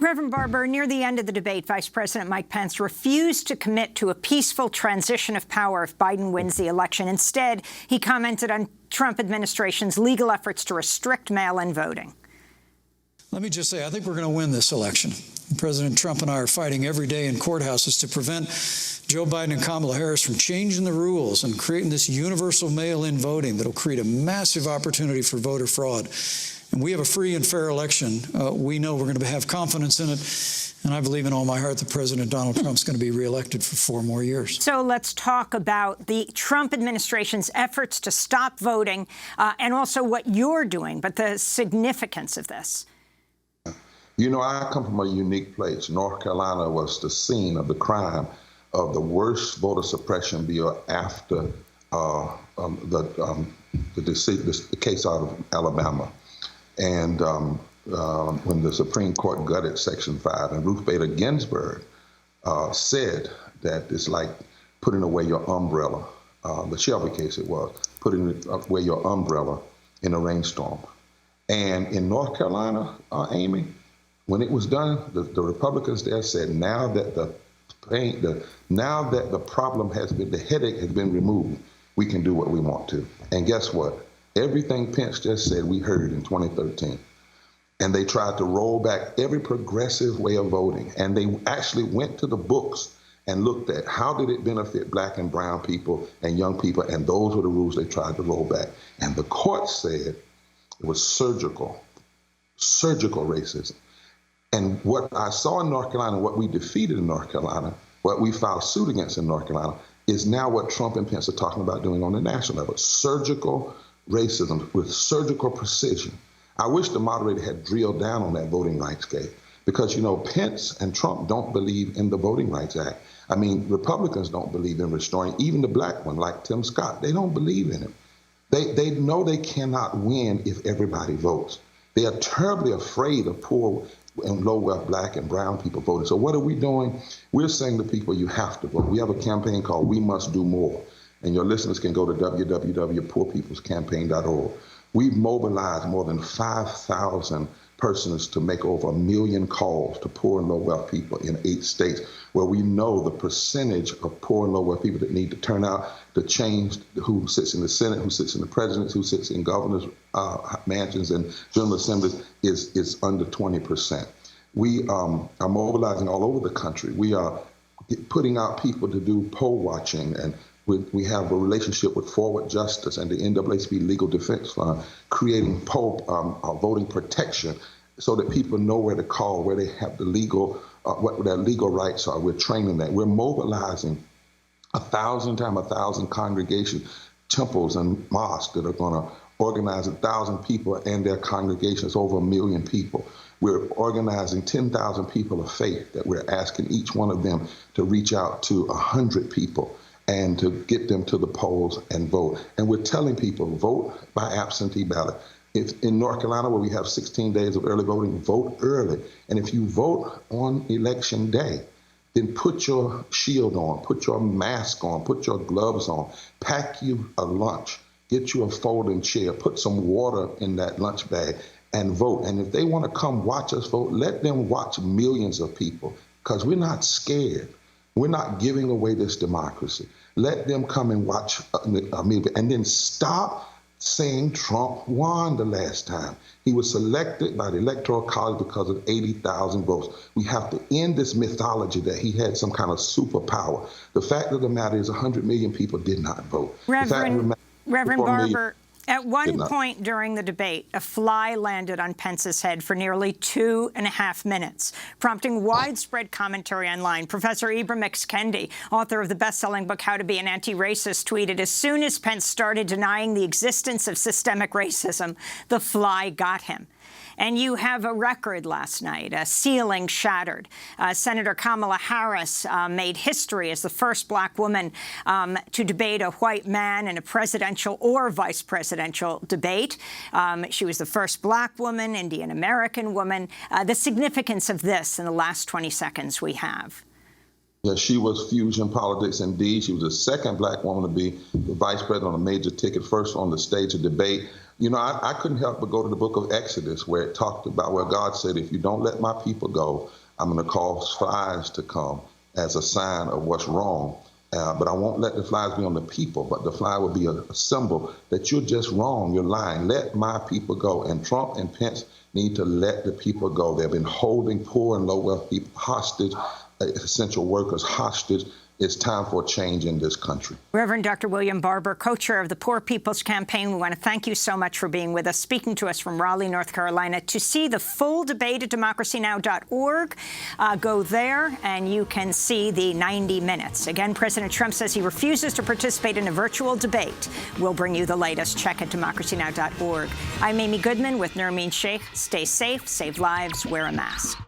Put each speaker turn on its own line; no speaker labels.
Reverend Barber, near the end of the debate, Vice President Mike Pence refused to commit to a peaceful transition of power if Biden wins the election. Instead, he commented on Trump administration's legal efforts to restrict mail-in voting.
Let me just say, I think we're going to win this election. President Trump and I are fighting every day in courthouses to prevent Joe Biden and Kamala Harris from changing the rules and creating this universal mail-in voting that will create a massive opportunity for voter fraud. And we have a free and fair election. We know we're going to have confidence in it. And I believe in all my heart that President Donald Trump's going to be reelected for 4 more years.
So let's talk about the Trump administration's efforts to stop voting and also what you're doing, but the significance of this.
You know, I come from a unique place. North Carolina was the scene of the crime of the worst voter suppression bill after the case out of Alabama. And when the Supreme Court gutted Section 5, and Ruth Bader Ginsburg said that it's like putting away your umbrella, the Shelby case it was, putting away your umbrella in a rainstorm. And in North Carolina, Amy, when it was done, the Republicans there said, now that the problem has been, the headache has been removed, we can do what we want to. And guess what? Everything Pence just said, we heard in 2013. And they tried to roll back every progressive way of voting. And they actually went to the books and looked at how did it benefit black and brown people and young people, and those were the rules they tried to roll back. And the court said it was surgical racism. And what I saw in North Carolina, what we defeated in North Carolina, what we filed suit against in North Carolina, is now what Trump and Pence are talking about doing on the national level. Surgical racism with surgical precision. I wish the moderator had drilled down on that voting rights case, because, you know, Pence and Trump don't believe in the Voting Rights Act. I mean, Republicans don't believe in restoring, even the black one, like Tim Scott. They don't believe in it. They know they cannot win if everybody votes. They are terribly afraid of poor and low-wealth black and brown people voting. So what are we doing? We're saying to people, you have to vote. We have a campaign called We Must Do More. And your listeners can go to www.poorpeoplescampaign.org. We've mobilized more than 5,000 persons to make over 1 million calls to poor and low-wealth people in 8 states, where we know the percentage of poor and low-wealth people that need to turn out to change who sits in the Senate, who sits in the presidency, who sits in governors' mansions and general assemblies is under 20%. We are mobilizing all over the country. We are putting out people to do poll watching, and we have a relationship with Forward Justice and the NAACP Legal Defense Fund, creating voting protection so that people know where to call, where they have the legal, what their legal rights are. We're training that. We're mobilizing 1,000 times 1,000 congregation temples and mosques that are going to organize 1,000 people and their congregations, over 1 million people. We're organizing 10,000 people of faith that we're asking each one of them to reach out to 100 people and to get them to the polls and vote. And we're telling people, vote by absentee ballot. If in North Carolina, where we have 16 days of early voting, vote early. And if you vote on election day, then put your shield on, put your mask on, put your gloves on, pack you a lunch, get you a folding chair, put some water in that lunch bag, and vote. And if they want to come watch us vote, let them watch millions of people, because we're not scared. We're not giving away this democracy. Let them come and watch me, and then stop saying Trump won the last time. He was selected by the Electoral College because of 80,000 votes. We have to end this mythology that he had some kind of superpower. The fact of the matter is 100 million people did not vote.
Reverend Barber, at one point during the debate, a fly landed on Pence's head for nearly 2.5 minutes, prompting widespread commentary online. Professor Ibram X. Kendi, author of the best-selling book How to Be an Anti-Racist, tweeted, "As soon as Pence started denying the existence of systemic racism, the fly got him." And you have a record last night, a ceiling shattered. Senator Kamala Harris made history as the first black woman to debate a white man in a presidential or vice presidential debate. She was the first black woman, Indian American woman. The significance of this in the last 20 seconds we have.
Yeah, she was fusion politics indeed. She was the second black woman to be the vice president on a major ticket, first on the stage of debate. You know, I couldn't help but go to the book of Exodus, where it talked about where God said, if you don't let my people go, I'm going to cause flies to come as a sign of what's wrong. But I won't let the flies be on the people, but the fly will be a symbol that you're just wrong, you're lying. Let my people go. And Trump and Pence need to let the people go. They've been holding poor and low wealth people hostage, essential workers hostage. It's time for a change in this country.
Reverend Dr. William Barber, co-chair of the Poor People's Campaign, we want to thank you so much for being with us, speaking to us from Raleigh, North Carolina. To see the full debate at democracynow.org, go there and you can see the 90 minutes. Again, President Trump says he refuses to participate in a virtual debate. We'll bring you the latest. Check at democracynow.org. I'm Amy Goodman with Nermeen Sheikh. Stay safe, save lives, wear a mask.